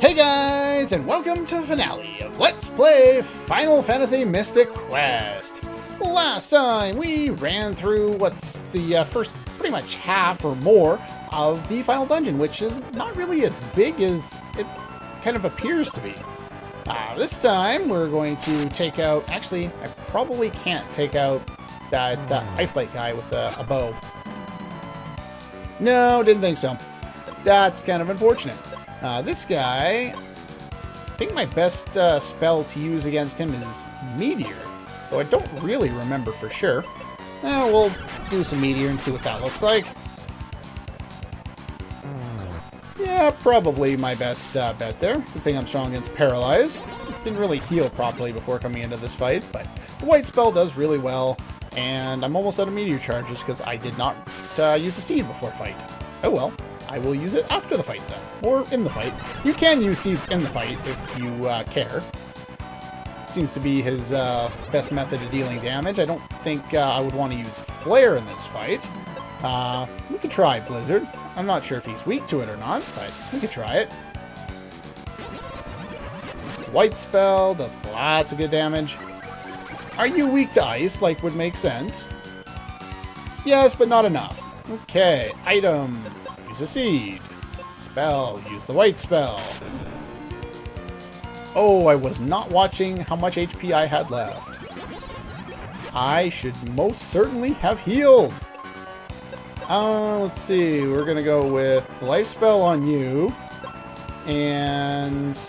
Hey guys, and welcome to the finale of Let's Play Final Fantasy Mystic Quest. Last time we ran through what's the first pretty much half or more of the final dungeon, which is not really as big as it kind of appears to be. This time we're going to take out, actually I probably can't take out that Iflite guy with a bow. No, didn't think so. That's kind of unfortunate. This guy, I think my best spell to use against him is Meteor, though I don't really remember for sure. We'll do some Meteor and see what that looks like. Yeah, probably my best bet there. Good thing I'm strong against Paralyze. Didn't really heal properly before coming into this fight, but the white spell does really well, and I'm almost out of Meteor charges because I did not use a seed before fight. Oh well. I will use it after the fight, then. Or in the fight. You can use seeds in the fight if you care. Seems to be his best method of dealing damage. I don't think I would want to use Flare in this fight. We could try Blizzard. I'm not sure if he's weak to it or not, but we could try it. White spell does lots of good damage. Are you weak to ice, like would make sense? Yes, but not enough. Okay, item. Use a seed. Spell. Use the white spell. Oh, I was not watching how much HP I had left. I should most certainly have healed. Let's see. We're going to go with the life spell on you. And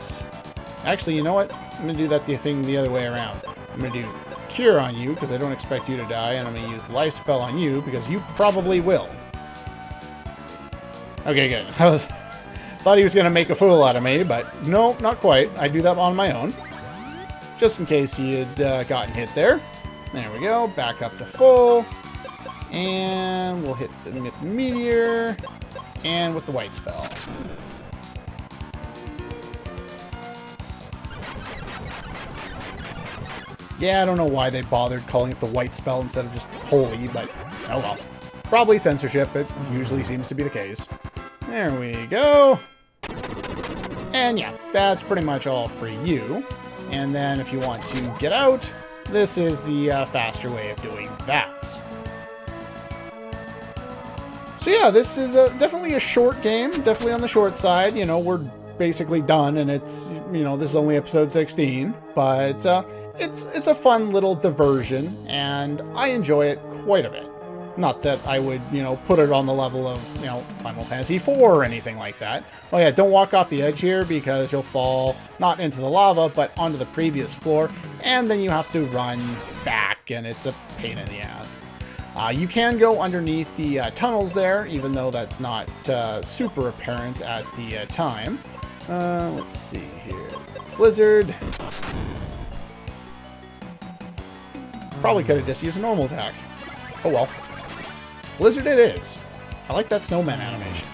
actually, you know what? I'm going to do that thing the other way around. I'm going to do cure on you because I don't expect you to die. And I'm going to use the life spell on you because you probably will. Okay, good. I thought he was going to make a fool out of me, but no, not quite. I do that on my own. Just in case he had gotten hit there. There we go. Back up to full. And we'll hit the Meteor. And with the white spell. Yeah, I don't know why they bothered calling it the white spell instead of just holy, but oh well. Probably censorship. It usually seems to be the case. There we go. And yeah, that's pretty much all for you. And then if you want to get out, this is the faster way of doing that. So yeah, this is definitely a short game. Definitely on the short side. You know, we're basically done and it's, you know, this is only episode 16. But it's a fun little diversion and I enjoy it quite a bit. Not that I would, you know, put it on the level of, you know, Final Fantasy IV or anything like that. Oh yeah, don't walk off the edge here because you'll fall not into the lava, but onto the previous floor, and then you have to run back, and it's a pain in the ass. You can go underneath the tunnels there, even though that's not super apparent at the time. Let's see here. Blizzard. Probably could have just used a normal attack. Oh well. Blizzard it is. I like that snowman animation.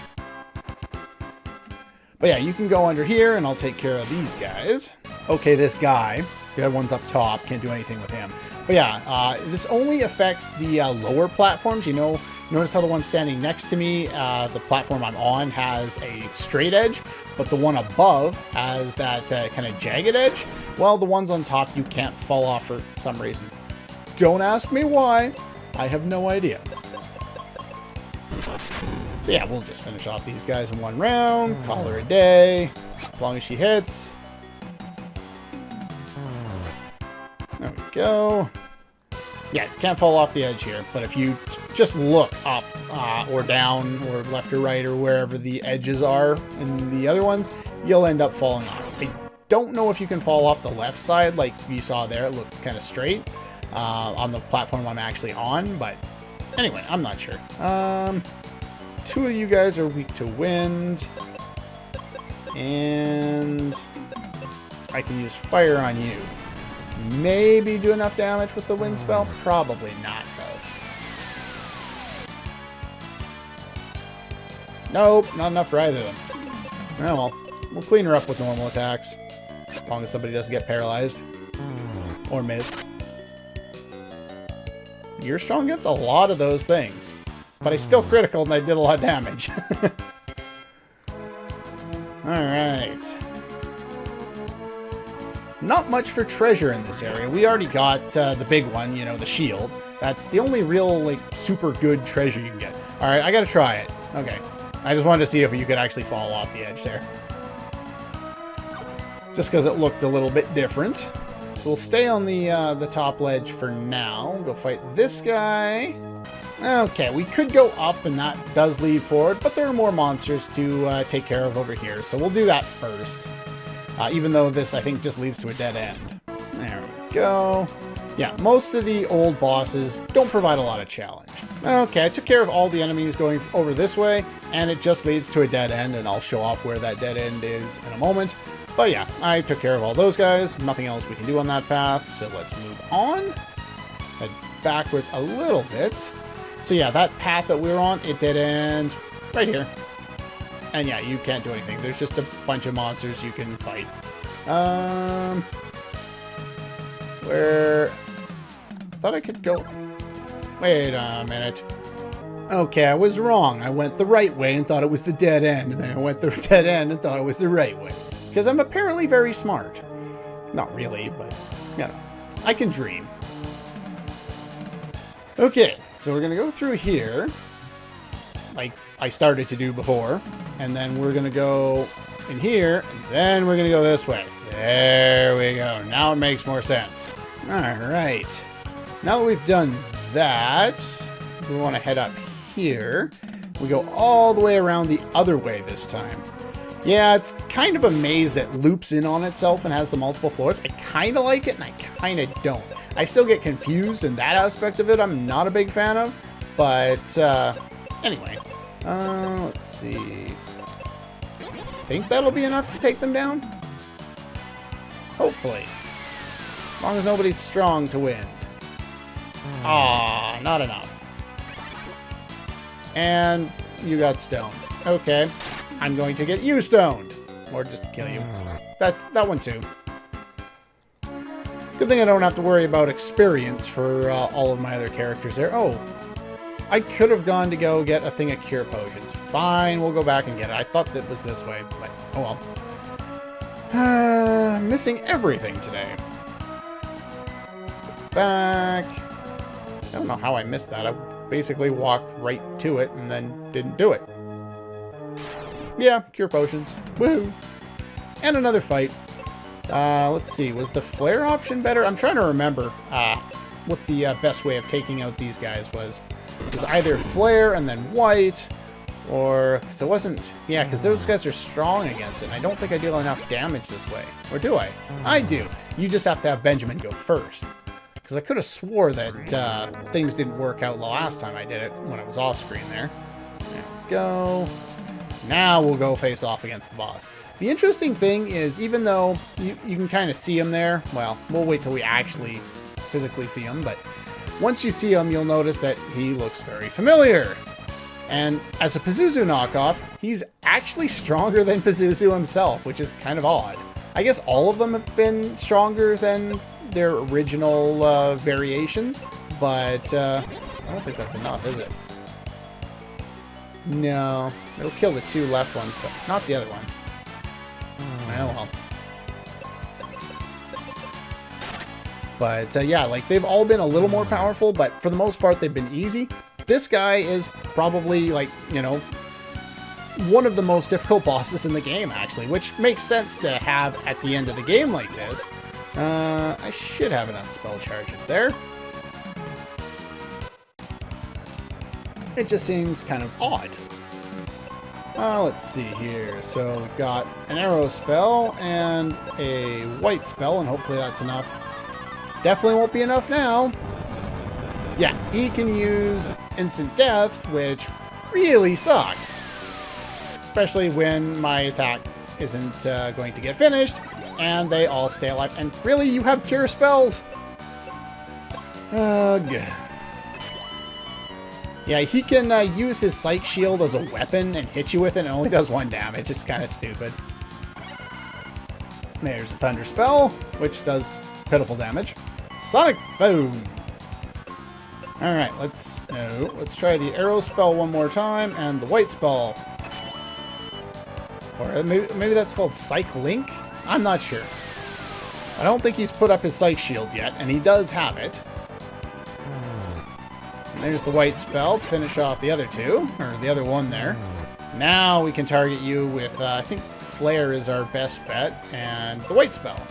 But yeah, you can go under here and I'll take care of these guys. Okay, this guy. The other one's up top. Can't do anything with him. But yeah, this only affects the lower platforms. You know, notice how the one standing next to me, the platform I'm on, has a straight edge, but the one above has that kind of jagged edge. Well, the ones on top you can't fall off for some reason. Don't ask me why. I have no idea. So yeah, we'll just finish off these guys in one round, call her a day, as long as she hits. There we go. Yeah, can't fall off the edge here, but if you just look up or down or left or right or wherever the edges are in the other ones, you'll end up falling off. I don't know if you can fall off the left side like you saw there. It looked kind of straight on the platform I'm actually on, but anyway, I'm not sure. Two of you guys are weak to wind. And I can use fire on you. Maybe do enough damage with the wind spell? Probably not, though. Nope, not enough for either of them. Oh well, we'll clean her up with normal attacks. As long as somebody doesn't get paralyzed. Or miss. You're strong against a lot of those things. But I still critical and I did a lot of damage. Alright. not much for treasure in this area. We already got the big one, you know, the shield. That's the only real, like, super good treasure you can get. Alright, I gotta try it. Okay. I just wanted to see if you could actually fall off the edge there. Just because it looked a little bit different. So we'll stay on the top ledge for now. We'll go fight this guy. Okay, we could go up, and that does lead forward, but there are more monsters to take care of over here. So we'll do that first. Even though this, I think, just leads to a dead end. There we go. Yeah, most of the old bosses don't provide a lot of challenge. Okay, I took care of all the enemies going over this way, and it just leads to a dead end, and I'll show off where that dead end is in a moment. But yeah, I took care of all those guys. Nothing else we can do on that path, so let's move on. Head backwards a little bit. So yeah, that path that we were on, it dead ends right here. And yeah, you can't do anything. There's just a bunch of monsters you can fight. Where... I thought I could go... Wait a minute. Okay, I was wrong. I went the right way and thought it was the dead end. And then I went the dead end and thought it was the right way. Because I'm apparently very smart. Not really, but, you know, I can dream. Okay, so we're going to go through here. Like I started to do before. And then we're going to go in here. And then we're going to go this way. There we go. Now it makes more sense. Alright. Now that we've done that, we want to head up here. We go all the way around the other way this time. Yeah, it's kind of a maze that loops in on itself and has the multiple floors. I kind of like it and I kind of don't. I still get confused in that aspect of it. I'm not a big fan of. But anyway, let's see. Think that'll be enough to take them down? Hopefully. As long as nobody's strong to win. Ah, not enough. And you got stoned. Okay. I'm going to get you stoned. Or just kill you. That one too. Good thing I don't have to worry about experience for all of my other characters there. Oh. I could have gone to go get a thing of cure potions. Fine, we'll go back and get it. I thought that was this way, but oh well. Missing everything today. Back. I don't know how I missed that. I basically walked right to it and then didn't do it. Yeah, cure potions. Woohoo! And another fight. Let's see. Was the flare option better? I'm trying to remember what the best way of taking out these guys was. It was either flare and then white, or... Because it wasn't... Yeah, because those guys are strong against it, and I don't think I deal enough damage this way. Or do I? I do. You just have to have Benjamin go first. Because I could have swore that things didn't work out the last time I did it, when it was off screen there. There we go. Now we'll go face off against the boss. The interesting thing is, even though you can kind of see him there, well, we'll wait till we actually physically see him, but once you see him, you'll notice that he looks very familiar. And as a Pazuzu knockoff, he's actually stronger than Pazuzu himself, which is kind of odd. I guess all of them have been stronger than their original variations, but I don't think that's enough, is it? No, it'll kill the two left ones, but not the other one. Oh well. But yeah, like they've all been a little more powerful, but for the most part they've been easy. This guy is probably like, you know, one of the most difficult bosses in the game actually, which makes sense to have at the end of the game like this. I should have enough spell charges there. It just seems kind of odd. Let's see here. So we've got an arrow spell and a white spell, and hopefully that's enough. Definitely won't be enough now. Yeah, he can use instant death, which really sucks. Especially when my attack isn't going to get finished, and they all stay alive. And really, you have cure spells? Ugh. Yeah, he can use his Psych Shield as a weapon and hit you with it, and it only does 1 damage. It's kind of stupid. There's a Thunder Spell, which does pitiful damage. Sonic Boom! Alright, let's try the Arrow Spell one more time, and the White Spell. Or maybe that's called Psych Link? I'm not sure. I don't think he's put up his Psych Shield yet, and he does have it. And there's the white spell to finish off the other two, or the other one there. Now we can target you with, I think Flare is our best bet, and the white spell.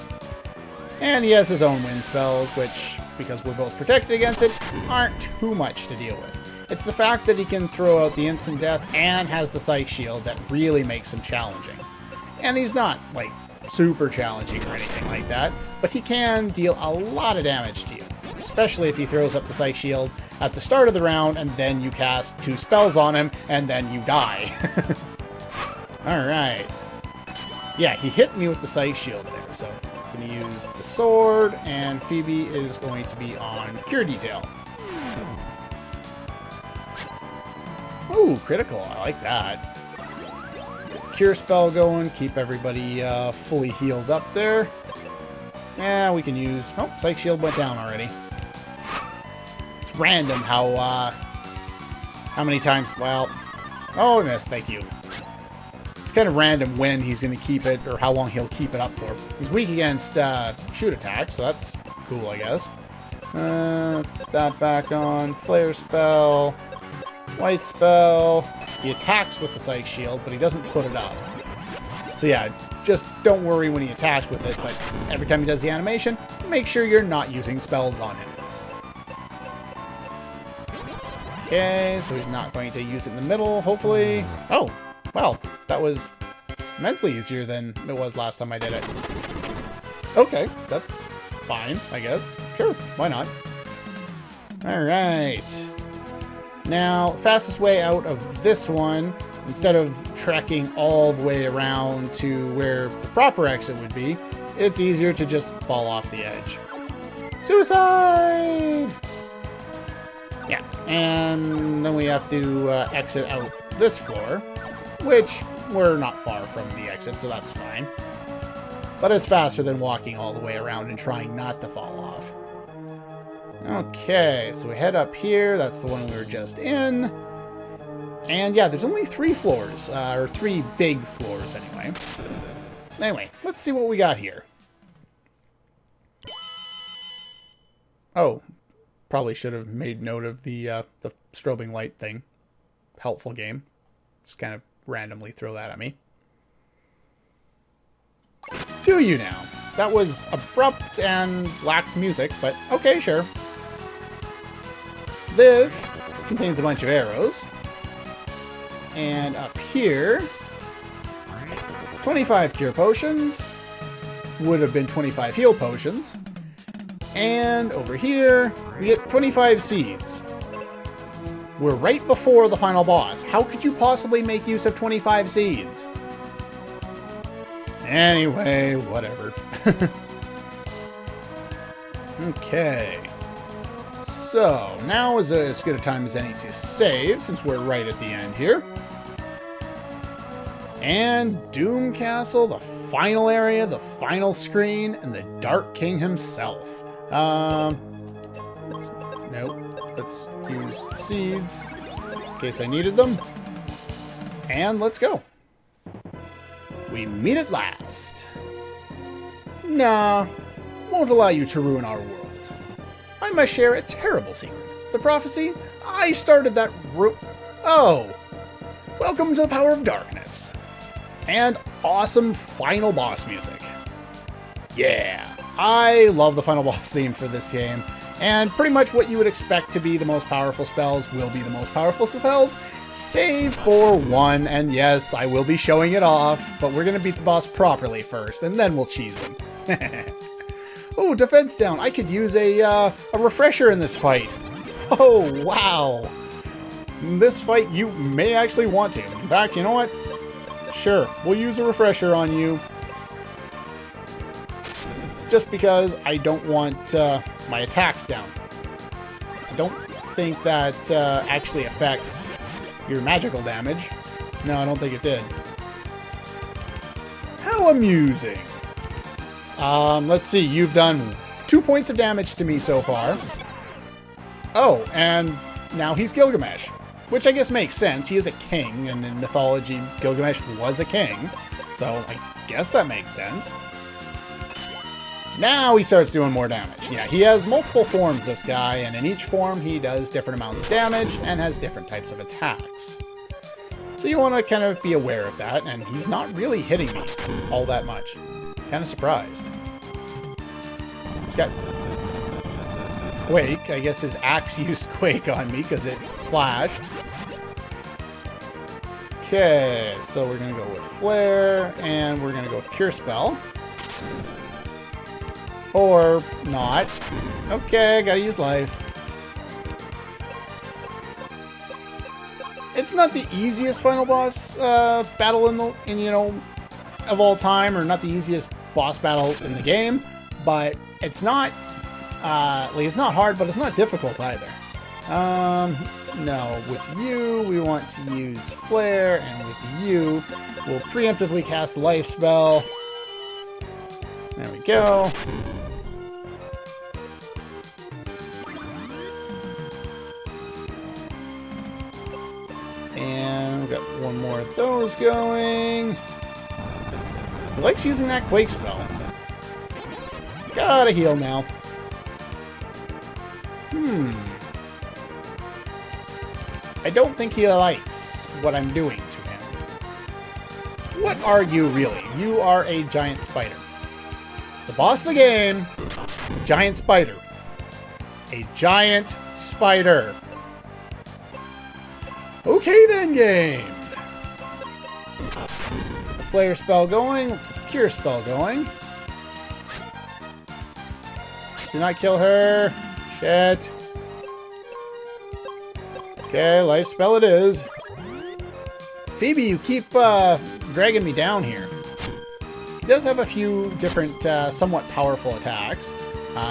And he has his own wind spells, which, because we're both protected against it, aren't too much to deal with. It's the fact that he can throw out the instant death and has the Psych Shield that really makes him challenging. And he's not, like, super challenging or anything like that, but he can deal a lot of damage to you, especially if he throws up the Psych Shield at the start of the round and then you cast 2 spells on him and then you die. Alright. Yeah, he hit me with the Psych Shield there, so I'm going to use the sword, and Phoebe is going to be on Cure Detail. Ooh, critical. I like that. Cure spell going. Keep everybody fully healed up there. Yeah, we can use... Oh, Psych Shield went down already. It's random how many times... Well... Oh, I missed. Thank you. It's kind of random when he's going to keep it, or how long he'll keep it up for. He's weak against shoot attack, so that's cool, I guess. Let's put that back on. Flare spell. White spell. He attacks with the Psych Shield, but he doesn't put it up. So yeah, just don't worry when he attacks with it, but every time he does the animation, make sure you're not using spells on him. Okay, so he's not going to use it in the middle, hopefully. Oh, well, that was immensely easier than it was last time I did it. Okay, that's fine, I guess. Sure, why not? Alright. Now, fastest way out of this one, instead of trekking all the way around to where the proper exit would be, it's easier to just fall off the edge. Suicide! Yeah, and then we have to exit out this floor, which we're not far from the exit, so that's fine. But it's faster than walking all the way around and trying not to fall off. Okay, so we head up here. That's the one we were just in. And yeah, there's only 3 floors, or 3 big floors anyway. Anyway, let's see what we got here. Oh, probably should have made note of the strobing light thing. Helpful game. Just kind of randomly throw that at me. Do you now? That was abrupt and lacked music, but okay, sure. This contains a bunch of arrows. And up here, 25 cure potions. Would have been 25 heal potions. And over here, we get 25 seeds. We're right before the final boss. How could you possibly make use of 25 seeds? Anyway, whatever. Okay. So, now is as good a time as any to save, since we're right at the end here. And Doom Castle, the final area, the final screen, and the Dark King himself. Let's use seeds in case I needed them. And let's go. We meet at last. Nah, won't allow you to ruin our world. I must share a terrible secret. The prophecy? I started that Oh! Welcome to the power of darkness. And awesome final boss music. Yeah, I love the final boss theme for this game. And pretty much what you would expect to be the most powerful spells will be the most powerful spells, save for one. And yes, I will be showing it off, but we're going to beat the boss properly first, and then we'll cheese him. Oh, defense down. I could use a refresher in this fight. Oh, wow. In this fight, you may actually want to. In fact, you know what? Sure, we'll use a refresher on you. Just because I don't want my attacks down. I don't think that actually affects your magical damage. No, I don't think it did. How amusing. Let's see, you've done 2 points of damage to me so far. Oh, and now he's Gilgamesh, which I guess makes sense. He is a king, and in mythology, Gilgamesh was a king. So I guess that makes sense. Now he starts doing more damage. Yeah, he has multiple forms, this guy, and in each form he does different amounts of damage and has different types of attacks. So you want to kind of be aware of that, and he's not really hitting me all that much. Kind of surprised. He's got Quake. I guess his axe used Quake on me because it flashed. Okay, so we're going to go with Flare, and we're going to go with Cure Spell. Or not. Okay, gotta use life. It's not the easiest final boss battle of all time, or not the easiest boss battle in the game, but it's not it's not hard, but it's not difficult either. No, with you we want to use Flare, and with you we'll preemptively cast the life spell. There we go. And we've got one more of those going. He likes using that Quake spell. Gotta heal now. I don't think he likes what I'm doing to him. What are you really? You are a giant spider. The boss of the game is a giant spider. A giant spider. Okay then, game. Let's get the Flare spell going. Let's get the Cure spell going. Do not kill her. Shit. Okay, life spell it is. Phoebe, you keep dragging me down here. He does have a few different, somewhat powerful attacks,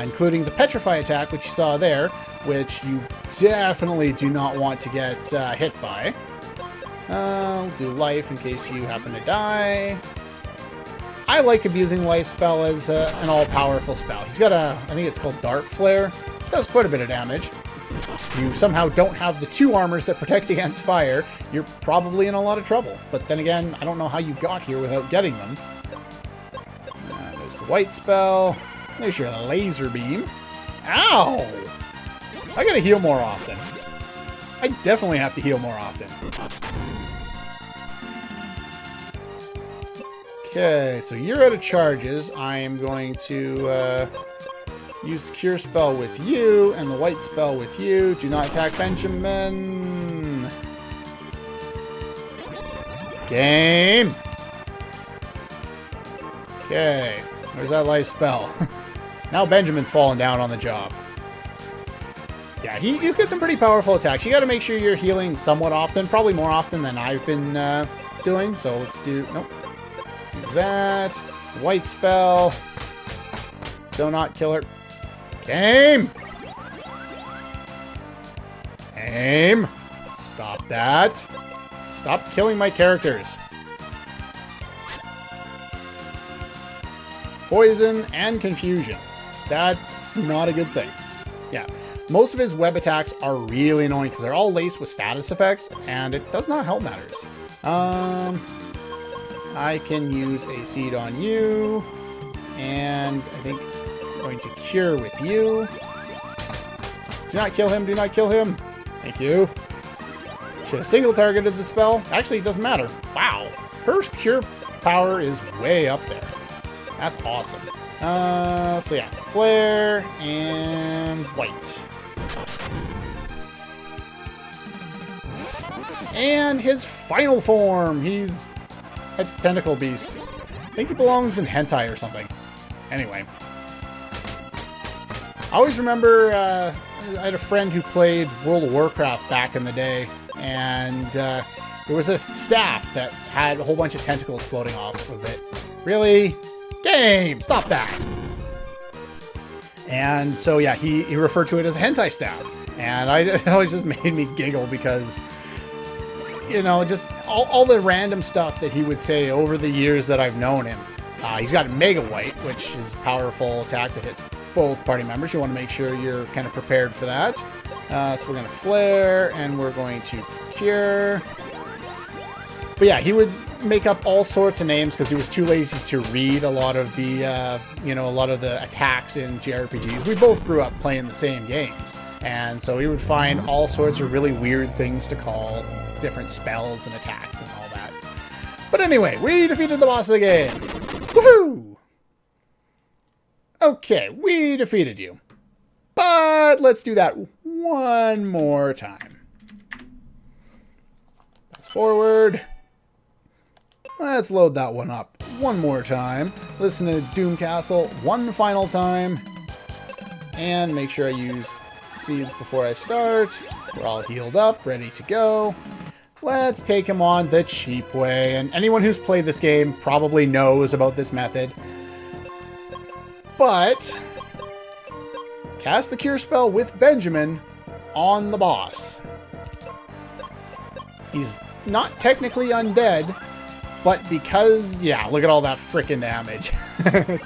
including the Petrify attack, which you saw there, which you definitely do not want to get hit by. I'll do life in case you happen to die. I like abusing life spell as an all-powerful spell. He's got I think it's called Dart Flare. It does quite a bit of damage. If you somehow don't have the 2 armors that protect against fire, you're probably in a lot of trouble. But then again, I don't know how you got here without getting them. There's the white spell. There's your laser beam. Ow! I gotta heal more often. I definitely have to heal more often. Okay, so you're out of charges. I am going to use the Cure spell with you and the white spell with you. Do not attack Benjamin. Game. Okay, where's that life spell? Now Benjamin's falling down on the job. Yeah, he's got some pretty powerful attacks. You got to make sure you're healing somewhat often, probably more often than I've been doing. So let's do that. White spell. Do not kill her. Game. Aim. Stop that. Stop killing my characters. Poison and confusion. That's not a good thing. Yeah. Most of his web attacks are really annoying because they're all laced with status effects, and it does not help matters. I can use a seed on you, and I think I'm going to cure with you. Do not kill him, do not kill him. Thank you. Should have single targeted the spell. Actually, it doesn't matter. Wow. Her cure power is way up there. That's awesome. So yeah, Flare and white. And his final form. He's a tentacle beast. I think he belongs in hentai or something. Anyway. I always remember I had a friend who played World of Warcraft back in the day, and there was a staff that had a whole bunch of tentacles floating off of it. Really? Game! Stop that! And so yeah, he referred to it as a hentai staff. And it always just made me giggle because, you know, just all the random stuff that he would say over the years that I've known him. He's got a Mega White, which is a powerful attack that hits both party members. You want to make sure you're kind of prepared for that. So we're going to Flare, and we're going to Cure. But yeah, he would make up all sorts of names because he was too lazy to read a lot of the, a lot of the attacks in JRPGs. We both grew up playing the same games. And so he would find all sorts of really weird things to call different spells and attacks and all that. But anyway, we defeated the boss of the game. Woohoo! Okay, we defeated you. But let's do that one more time. Fast forward. Let's load that one up one more time. Listen to Doom Castle one final time. And make sure I use seeds before I start. We're all healed up, ready to go. Let's take him on the cheap way. And anyone who's played this game probably knows about this method. But cast the cure spell with Benjamin on the boss. He's not technically undead, but because, yeah, look at all that frickin' damage.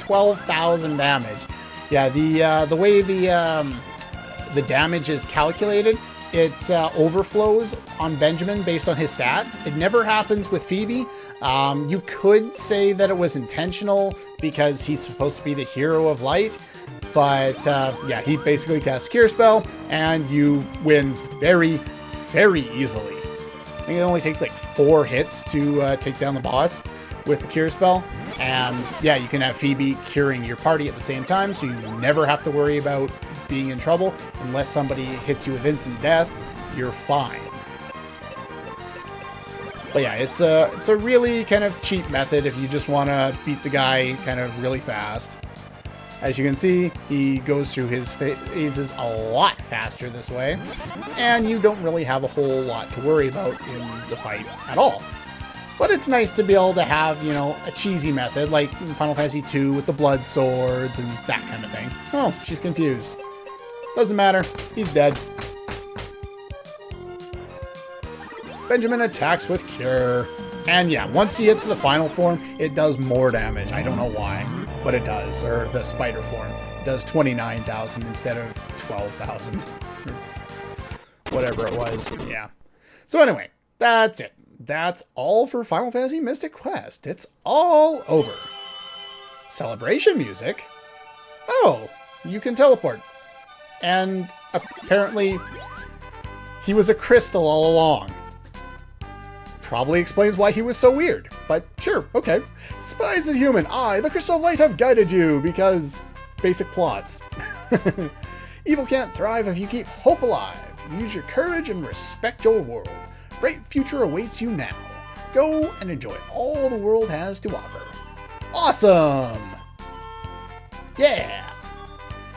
12,000 damage. Yeah, the way the damage is calculated, it overflows on Benjamin based on his stats. It never happens with Phoebe. You could say that it was intentional because he's supposed to be the hero of light. But yeah, he basically casts Cure Spell and you win very, very easily. I think it only takes like 4 hits to take down the boss with the Cure Spell. And yeah, you can have Phoebe curing your party at the same time, so you never have to worry about being in trouble. Unless somebody hits you with instant death, you're fine. But yeah, it's a really kind of cheap method if you just want to beat the guy kind of really fast. As you can see, he goes through his phases a lot faster this way, and you don't really have a whole lot to worry about in the fight at all. But it's nice to be able to have, you know, a cheesy method like in Final Fantasy II with the blood swords and that kind of thing. Oh, she's confused. Doesn't matter. He's dead. Benjamin attacks with Cure. And yeah, once he hits the final form, it does more damage. I don't know why, but it does. Or the spider form. It does 29,000 instead of 12,000. Whatever it was. Yeah. So anyway, that's it. That's all for Final Fantasy Mystic Quest. It's all over. Celebration music? Oh, you can teleport. And apparently, he was a crystal all along. Probably explains why he was so weird, but sure, okay. Spies a human, I, the Crystal of Light, have guided you, because basic plots. Evil can't thrive if you keep hope alive. Use your courage and respect your world. Bright future awaits you now. Go and enjoy all the world has to offer. Awesome! Yeah!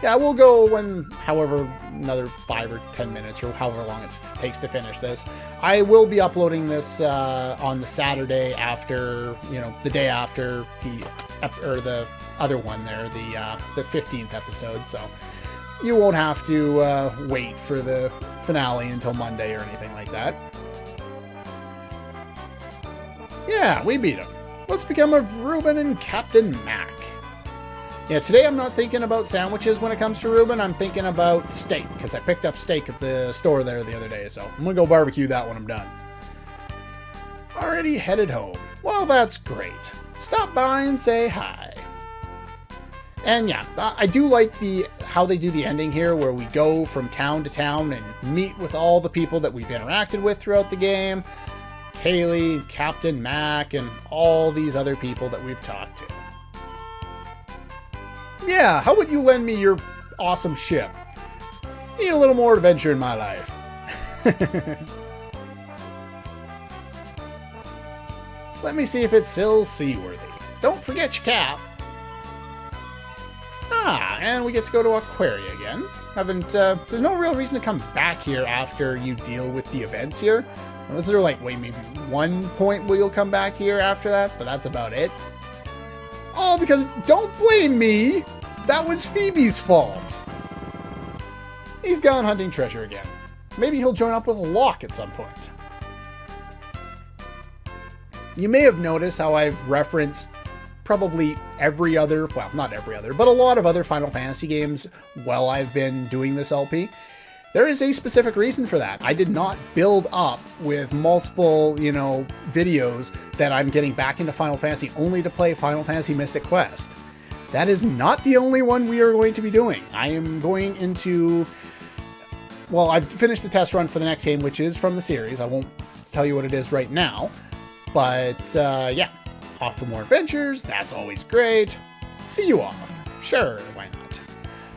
Yeah, we'll go when, however, another 5 or 10 minutes or however long it takes to finish this. I will be uploading this on the Saturday after, you know, the day after the other one there, the 15th episode. So you won't have to wait for the finale until Monday or anything like that. Yeah, we beat him. What's become of Reuben and Captain Mac? Yeah, today I'm not thinking about sandwiches when it comes to Reuben. I'm thinking about steak, because I picked up steak at the store there the other day, so I'm going to go barbecue that when I'm done. Already headed home. Well, that's great. Stop by and say hi. And yeah, I do like how they do the ending here, where we go from town to town and meet with all the people that we've interacted with throughout the game. Kaylee, Captain Mac, and all these other people that we've talked to. Yeah, how would you lend me your awesome ship? Need a little more adventure in my life. Let me see if it's still seaworthy. Don't forget your cap. Ah, and we get to go to Aquaria again. There's no real reason to come back here after you deal with the events here. Unless there like, wait, maybe one point where you'll come back here after that, but that's about it. Oh, because don't blame me. That was Phoebe's fault. He's gone hunting treasure again. Maybe he'll join up with Locke at some point. You may have noticed how I've referenced probably every other, well, not every other, but a lot of other Final Fantasy games while I've been doing this LP. There is a specific reason for that. I did not build up with multiple, videos that I'm getting back into Final Fantasy only to play Final Fantasy Mystic Quest. That is not the only one we are going to be doing. I am going into... Well, I've finished the test run for the next game, which is from the series. I won't tell you what it is right now. But, yeah. Off for more adventures. That's always great. See you off. Sure, why not?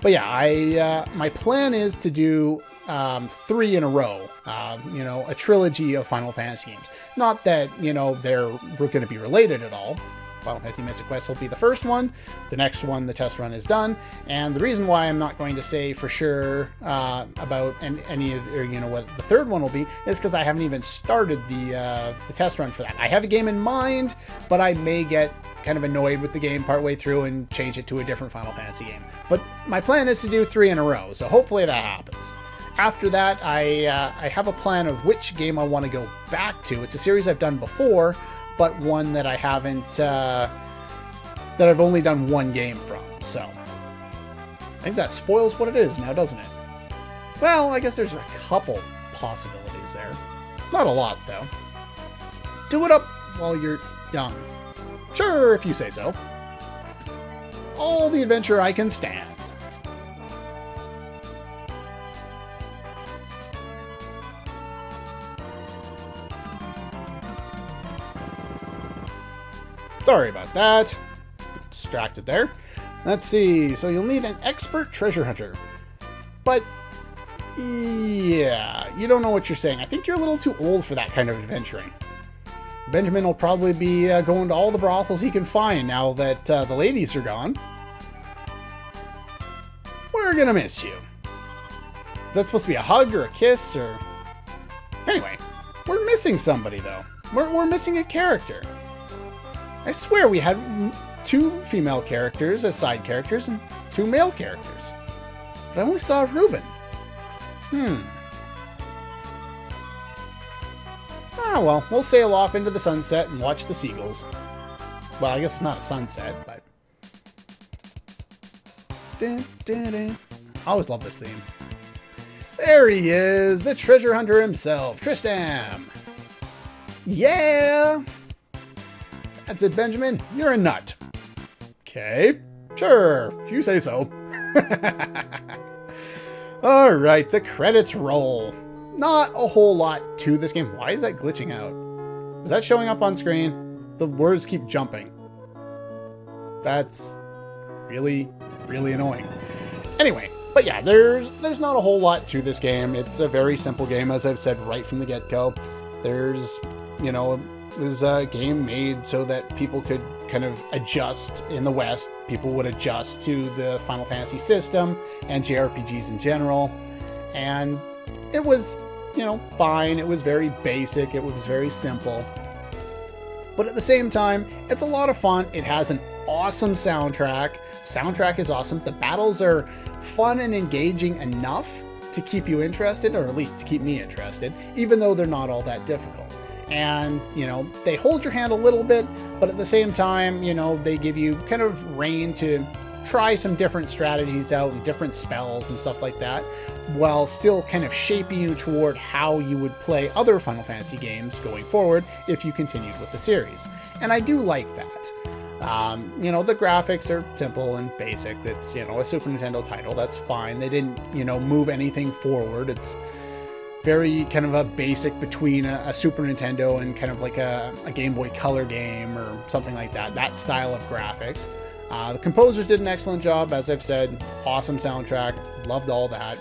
But yeah, my plan is to do 3 in a row. A trilogy of Final Fantasy games. Not that, they're going to be related at all. Final Fantasy Mystic Quest will be the first one. The next one, the test run is done. And the reason why I'm not going to say for sure about any of, or what the third one will be, is because I haven't even started the test run for that. I have a game in mind, but I may get kind of annoyed with the game partway through and change it to a different Final Fantasy game. But my plan is to do 3 in a row, so hopefully that happens. After that, I have a plan of which game I want to go back to. It's a series I've done before, but one that I haven't, that I've only done 1 game from, so. I think that spoils what it is now, doesn't it? Well, I guess there's a couple possibilities there. Not a lot, though. Do it up while you're young. Sure, if you say so. All the adventure I can stand. Sorry about that. Got distracted there. Let's see. So you'll need an expert treasure hunter. But, yeah, you don't know what you're saying. I think you're a little too old for that kind of adventuring. Benjamin will probably be going to all the brothels he can find now that the ladies are gone. We're gonna miss you. Is that supposed to be a hug or a kiss or... Anyway, we're missing somebody though. We're missing a character. I swear we had 2 female characters as side characters and 2 male characters. But I only saw Reuben. Ah, well, we'll sail off into the sunset and watch the seagulls. Well, I guess it's not a sunset, but... I always love this theme. There he is, the treasure hunter himself, Tristam. Yeah! That's it, Benjamin. You're a nut. Okay. Sure. If you say so. Alright, the credits roll. Not a whole lot to this game. Why is that glitching out? Is that showing up on screen? The words keep jumping. That's really, really annoying. Anyway, but yeah, there's not a whole lot to this game. It's a very simple game, as I've said right from the get-go. There's, it was a game made so that people could kind of adjust in the West. People would adjust to the Final Fantasy system and JRPGs in general. And it was, fine. It was very basic. It was very simple. But at the same time, it's a lot of fun. It has an awesome soundtrack. Soundtrack is awesome. The battles are fun and engaging enough to keep you interested, or at least to keep me interested, even though they're not all that difficult. And, they hold your hand a little bit, but at the same time, they give you kind of rein to try some different strategies out and different spells and stuff like that, while still kind of shaping you toward how you would play other Final Fantasy games going forward if you continued with the series. And I do like that. The graphics are simple and basic. It's, a Super Nintendo title. That's fine. They didn't, move anything forward. It's very kind of a basic between a Super Nintendo and kind of like a Game Boy Color game or something like that. That style of graphics. The composers did an excellent job, as I've said. Awesome soundtrack. Loved all that.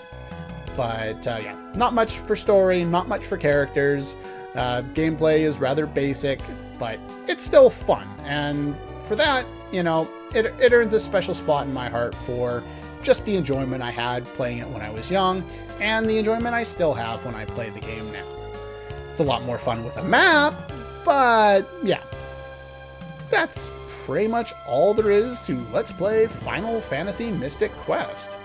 But yeah, not much for story, not much for characters. Gameplay is rather basic, but it's still fun. And for that, it earns a special spot in my heart for just the enjoyment I had playing it when I was young, and the enjoyment I still have when I play the game now. It's a lot more fun with a map, but yeah. That's pretty much all there is to Let's Play Final Fantasy Mystic Quest.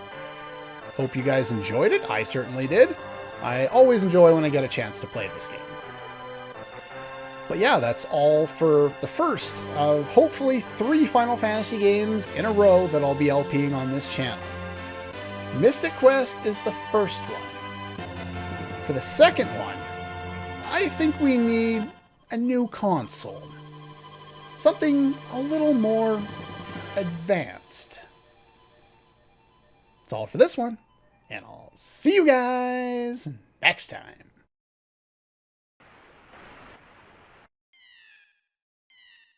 Hope you guys enjoyed it. I certainly did. I always enjoy when I get a chance to play this game. But yeah, that's all for the first of hopefully 3 Final Fantasy games in a row that I'll be LPing on this channel. Mystic Quest is the first one. For the second one, I think we need a new console. Something a little more advanced. That's all for this one, and I'll see you guys next time.